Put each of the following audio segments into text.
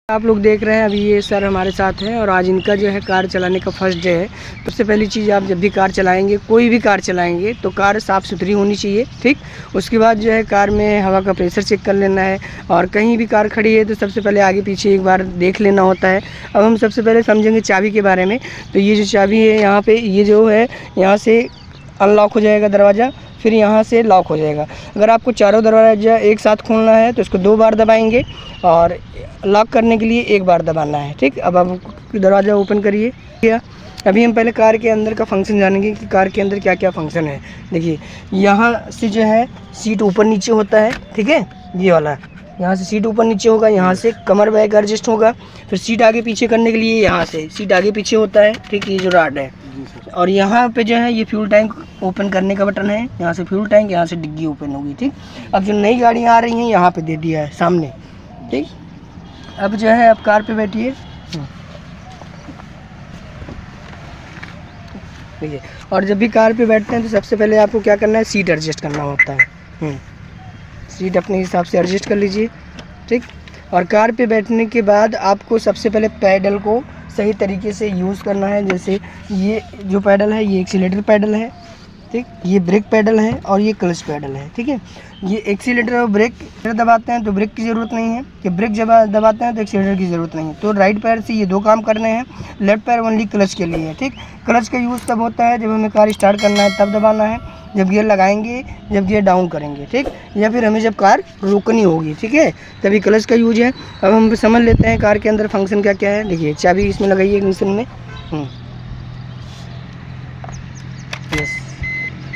आप लोग देख रहे हैं अभी ये सर हमारे साथ हैं और आज इनका जो है कार चलाने का फर्स्ट डे है। सबसे पहली चीज़, आप जब भी कार चलाएंगे, कोई भी कार चलाएंगे तो कार साफ़ सुथरी होनी चाहिए, ठीक। उसके बाद जो है कार में हवा का प्रेशर चेक कर लेना है और कहीं भी कार खड़ी है तो सबसे पहले आगे पीछे एक बार देख लेना होता है। अब हम सबसे पहले समझेंगे चाबी के बारे में। तो ये जो चाबी है यहाँ पर, ये जो है यहाँ से अनलॉक हो जाएगा दरवाज़ा, फिर यहाँ से लॉक हो जाएगा। अगर आपको चारों दरवाज़ा एक साथ खोलना है तो इसको 2 बार दबाएंगे और लॉक करने के लिए 1 बार दबाना है, ठीक। अब आप दरवाज़ा ओपन करिए। क्या अभी हम पहले कार के अंदर का फंक्शन जानेंगे कि कार के अंदर क्या क्या फंक्शन है। देखिए, यहाँ से जो है सीट ऊपर नीचे होता है, ठीक है, ये वाला। यहाँ से सीट ऊपर नीचे होगा, यहाँ से कमर बैक एडजस्ट होगा। फिर सीट आगे पीछे करने के लिए यहाँ से सीट आगे पीछे होता है, ठीक। ये जो रॉड है, और यहाँ पे जो है ये फ्यूल टैंक ओपन करने का बटन है। यहाँ से फ्यूल टैंक, यहाँ से डिग्गी ओपन होगी, ठीक। अब जो नई गाड़ियाँ आ रही हैं यहाँ पे दे दिया है सामने, ठीक। अब जो है आप कार पे बैठिए, देखिए। और जब भी कार पे बैठते हैं तो सबसे पहले आपको क्या करना है, सीट एडजस्ट करना होता है। सीट अपने हिसाब से एडजस्ट कर लीजिए, ठीक। और कार पे बैठने के बाद आपको सबसे पहले पैडल को सही तरीके से यूज़ करना है। जैसे ये जो पैडल है ये एक्सीलेटर पैडल है, ठीक। ये ब्रेक पैडल है और ये क्लच पैडल है, ठीक है। ये एक्सीलेटर और ब्रेक दबाते हैं तो ब्रेक की ज़रूरत नहीं है, कि ब्रेक जब दबाते हैं तो एक्सीलेटर की ज़रूरत नहीं है। तो राइट पैर से ये 2 काम करने हैं, लेफ्ट पैर ओनली क्लच के लिए है, ठीक। क्लच का यूज़ तब होता है जब हमें कार स्टार्ट करना है तब दबाना है, जब गियर लगाएंगे, जब गियर डाउन करेंगे, ठीक, या फिर हमें जब कार रोकनी होगी, ठीक है, तभी क्लच का यूज है। अब हम समझ लेते हैं कार के अंदर फंक्शन क्या क्या है। देखिए, चाबी इसमें लगाइए इग्निशन में। यस,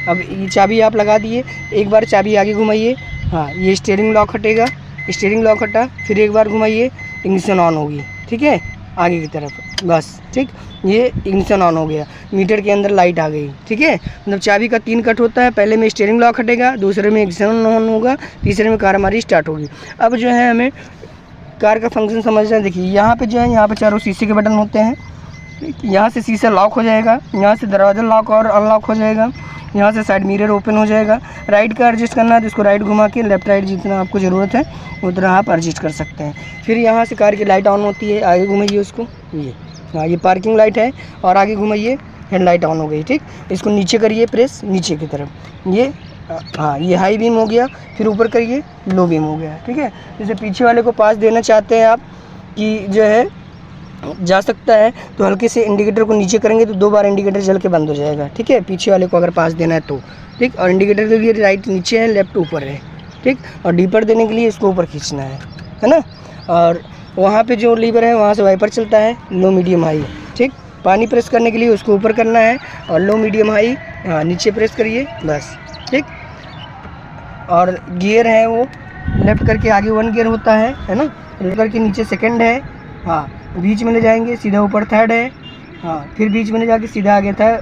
अब ये चाबी आप लगा दिए। एक बार चाबी आगे घुमाइए, हाँ, ये स्टीयरिंग लॉक हटेगा। स्टीयरिंग लॉक हटा, फिर एक बार घुमाइए, इग्निशन ऑन होगी, ठीक है, आगे की तरफ, बस, ठीक। ये इग्निशन ऑन हो गया, मीटर के अंदर लाइट आ गई, ठीक है। मतलब चाबी का 3 कट होता है, पहले में स्टीयरिंग लॉक हटेगा, दूसरे में इग्निशन ऑन होगा, तीसरे में कार हमारी स्टार्ट होगी। अब जो है हमें कार का फंक्शन समझना है। देखिए, यहाँ पे जो है, यहाँ पे चारों शीशे के बटन होते हैं, यहाँ से शीशा लॉक हो जाएगा, यहाँ से दरवाज़ा लॉक और अनलॉक हो जाएगा, यहाँ से साइड मिरर ओपन हो जाएगा। राइट का एडजस्ट करना है तो इसको राइट घुमा के लेफ्ट राइट जितना आपको ज़रूरत है उतना आप एडजस्ट कर सकते हैं। फिर यहाँ से कार की लाइट ऑन होती है, आगे घुमाइए उसको, ये, हाँ, ये पार्किंग लाइट है, और आगे घुमाइए, हेडलाइट ऑन हो गई, ठीक। इसको नीचे करिए प्रेस, नीचे की तरफ, ये, हाँ, ये हाई बीम हो गया। फिर ऊपर करिए, लो बीम हो गया, ठीक है। जैसे पीछे वाले को पास देना चाहते हैं आप कि जो है जा सकता है तो हल्के से इंडिकेटर को नीचे करेंगे तो 2 बार इंडिकेटर जल के बंद हो जाएगा, ठीक है, पीछे वाले को अगर पास देना है तो, ठीक। और इंडिकेटर के लिए राइट नीचे है, लेफ्ट ऊपर है, ठीक। और डीपर देने के लिए इसको ऊपर खींचना है ना। और वहाँ पे जो लीवर है वहाँ से वाइपर चलता है, लो मीडियम हाई, ठीक। पानी प्रेस करने के लिए उसको ऊपर करना है और लो मीडियम हाई, हाँ, नीचे प्रेस करिए, बस, ठीक। और गियर है वो लेफ्ट करके आगे 1 गियर होता है ना, लेफ्ट करके नीचे सेकंड है, हाँ, बीच में ले जाएंगे, सीधा ऊपर 3rd है, हाँ, फिर बीच में ले जाके सीधा आगे था,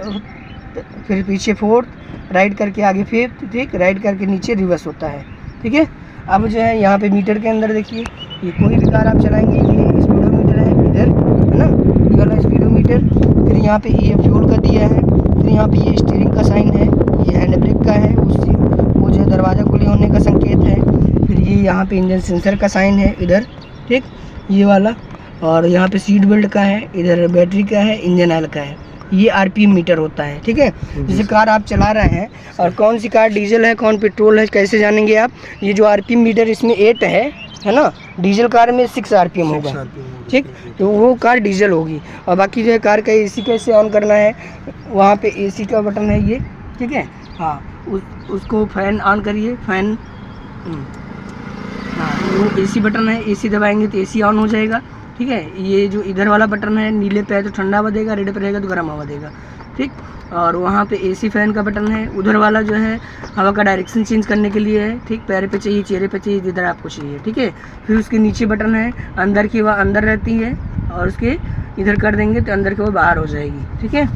फिर पीछे 4th, राइट करके आगे 5th, ठीक। राइट करके नीचे रिवर्स होता है, ठीक है। अब जो है यहाँ पे मीटर के अंदर देखिए, ये कोई भी कार आप चलाएंगे, ये स्पीडोमीटर है इधर, है ना, ये वाला स्पीडोमीटर। फिर यहाँ पे ये फ्यूल का दिया है, फिर यहाँ पे ये स्टीयरिंग का साइन है, ये हैंड ब्रेक का है, उससे वो जो है दरवाज़ा खुले होने का संकेत है। फिर ये यहाँ पे इंजन सेंसर का साइन है इधर, ठीक, ये वाला। और यहाँ पे सीट बेल्ट का है, इधर बैटरी का है, इंजन ऑयल का है, ये आरपीएम मीटर होता है, ठीक है। जैसे कार आप चला रहे हैं और कौन सी कार डीजल है कौन पेट्रोल है कैसे जानेंगे आप, ये जो आरपीएम मीटर इसमें 8 है ना, डीजल कार में 6 आरपीएम होगा, ठीक, तो वो कार डीजल होगी। और बाकी जो है कार का एसी कैसे ऑन करना है, वहाँ पे एसी का बटन है ये, ठीक है, हाँ, उसको फैन ऑन करिए, फैन, हाँ, वो एसी बटन है, एसी दबाएंगे तो एसी ऑन हो जाएगा, ठीक है। ये जो इधर वाला बटन है, नीले पे है तो ठंडा हवा देगा, रेड पे रहेगा तो गर्म हवा देगा, ठीक। और वहाँ पे एसी फैन का बटन है, उधर वाला जो है हवा का डायरेक्शन चेंज करने के लिए है, ठीक। पैर पे चाहिए, चेहरे पे चाहिए, जिधर आपको चाहिए, ठीक है। फिर उसके नीचे बटन है, अंदर की हवा अंदर रहती है और उसके इधर कर देंगे तो अंदर की हवा बाहर हो जाएगी, ठीक है।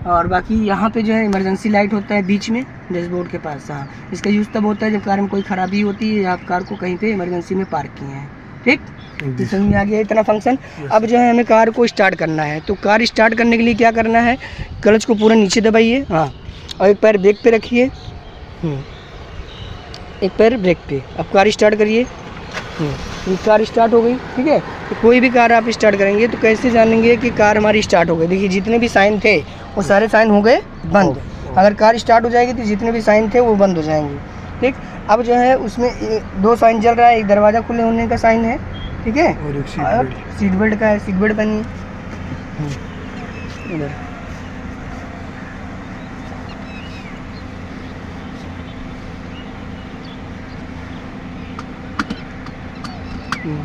और बाकी यहाँ पे जो है इमरजेंसी लाइट होता है बीच में डैशबोर्ड के पास, हाँ, इसका यूज़ तब होता है जब कार में कोई ख़राबी होती है या आप कार को कहीं पे इमरजेंसी में पार्क किए हैं, ठीक। तो समझ में आ गया इतना फंक्शन। अब जो है हमें कार को स्टार्ट करना है, तो कार स्टार्ट करने के लिए क्या करना है, क्लच को पूरा नीचे दबाइए, हाँ, और एक पैर ब्रेक पे रखिए, एक पैर ब्रेक पे। अब कार स्टार्ट करिए, ये कार स्टार्ट हो गई। ठीक है, तो कोई भी कार आप स्टार्ट करेंगे तो कैसे जानेंगे कि कार हमारी स्टार्ट हो गई? देखिए जितने भी साइन थे वो सारे साइन हो गए बंद। अगर कार स्टार्ट हो जाएगी तो जितने भी साइन थे वो बंद हो जाएंगे। ठीक, अब जो है उसमें 2 साइन चल रहा है, एक दरवाज़ा खुले होने का साइन है, ठीक है, और सीट बेल्ट का है, सीट बेल्ट पहनिए इधर।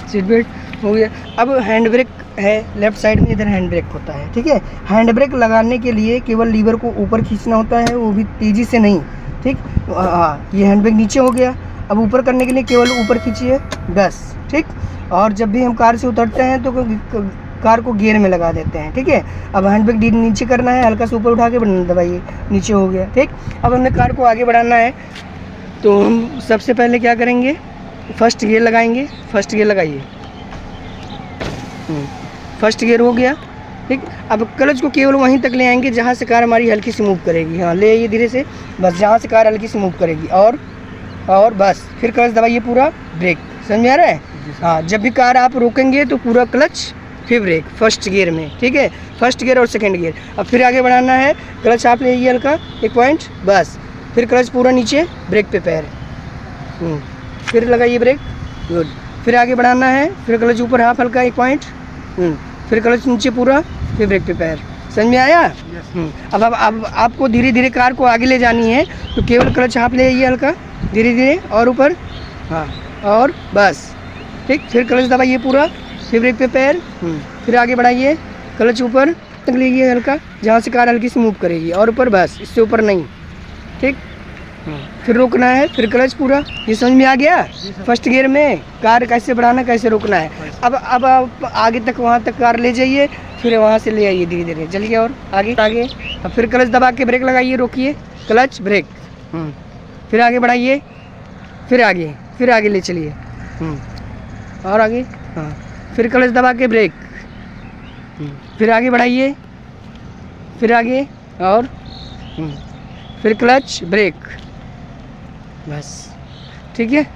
सीट बेल्ट हो गया। अब हैंड ब्रेक है लेफ्ट साइड में, इधर हैंड ब्रेक होता है। ठीक है, हैंड ब्रेक लगाने के लिए केवल लीवर को ऊपर खींचना होता है, वो भी तेज़ी से नहीं। ठीक, हाँ ये हैंड ब्रेक नीचे हो गया। अब ऊपर करने के लिए केवल ऊपर खींचिए बस। ठीक, और जब भी हम कार से उतरते हैं तो कार को गियर में लगा देते हैं। ठीक है, अब हैंड ब्रेक नीचे करना है, हल्का से ऊपर उठा के बटन दबाइए, नीचे हो गया। ठीक, अब हमने कार को आगे बढ़ाना है तो हम सबसे पहले क्या करेंगे, फर्स्ट गियर लगाएंगे। फर्स्ट गियर लगाइए, फर्स्ट गियर हो गया। ठीक, अब क्लच को केवल वहीं तक ले आएंगे जहाँ से कार हमारी हल्की सी मूव करेगी। हाँ ले आइए धीरे से, बस जहाँ से कार हल्की सी मूव करेगी और बस फिर क्लच दबाइए पूरा, ब्रेक। समझ में आ रहा है? हाँ, जब भी कार आप रोकेंगे तो पूरा क्लच फिर ब्रेक फर्स्ट गियर में। ठीक है, फर्स्ट गियर और सेकंड गियर। अब फिर आगे बढ़ाना है, क्लच आप ले आइए हल्का 1 पॉइंट, बस फिर क्लच पूरा नीचे, ब्रेक पे पैर, फिर लगाइए ब्रेक, गुड। फिर आगे बढ़ाना है, फिर क्लच ऊपर हाफ हल्का 1 पॉइंट, फिर क्लच नीचे पूरा, फिर ब्रेक पे पैर। समझ में आया? अब आपको धीरे धीरे कार को आगे ले जानी है तो केवल क्लच हाफ ले आइए हल्का धीरे धीरे और ऊपर, हाँ और बस। ठीक, फिर क्लच दबाइए पूरा, फिर ब्रेक पे पैर, फिर आगे बढ़ाइए, क्लच ऊपर तक लीजिए हल्का जहाँ से कार हल्की से मूव करेगी और ऊपर, बस इससे ऊपर नहीं। ठीक, फिर रोकना है, फिर क्लच पूरा। ये समझ में आ गया? फर्स्ट गियर में कार कैसे बढ़ाना, कैसे रोकना है। अब आप आगे तक, वहाँ तक कार ले जाइए, फिर वहाँ से ले आइए धीरे धीरे चलिए और आगे। अब फिर क्लच दबा के ब्रेक लगाइए, रोकिए, क्लच ब्रेक, फिर आगे बढ़ाइए, फिर आगे ले चलिए, और आगे, हाँ फिर क्लच दबा के ब्रेक, फिर आगे बढ़ाइए, फिर आगे और फिर क्लच ब्रेक, बस। ठीक है,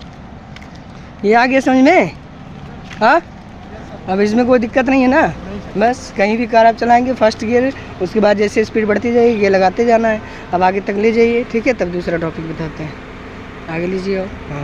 ये आ गया समझ में? हाँ, अब इसमें कोई दिक्कत नहीं है ना? बस कहीं भी कार आप चलाएंगे फर्स्ट गियर, उसके बाद जैसे स्पीड बढ़ती जाएगी गियर लगाते जाना है। अब आगे तक ले जाइए। ठीक है, तब दूसरा टॉपिक बताते हैं, आगे लीजिए और हाँ।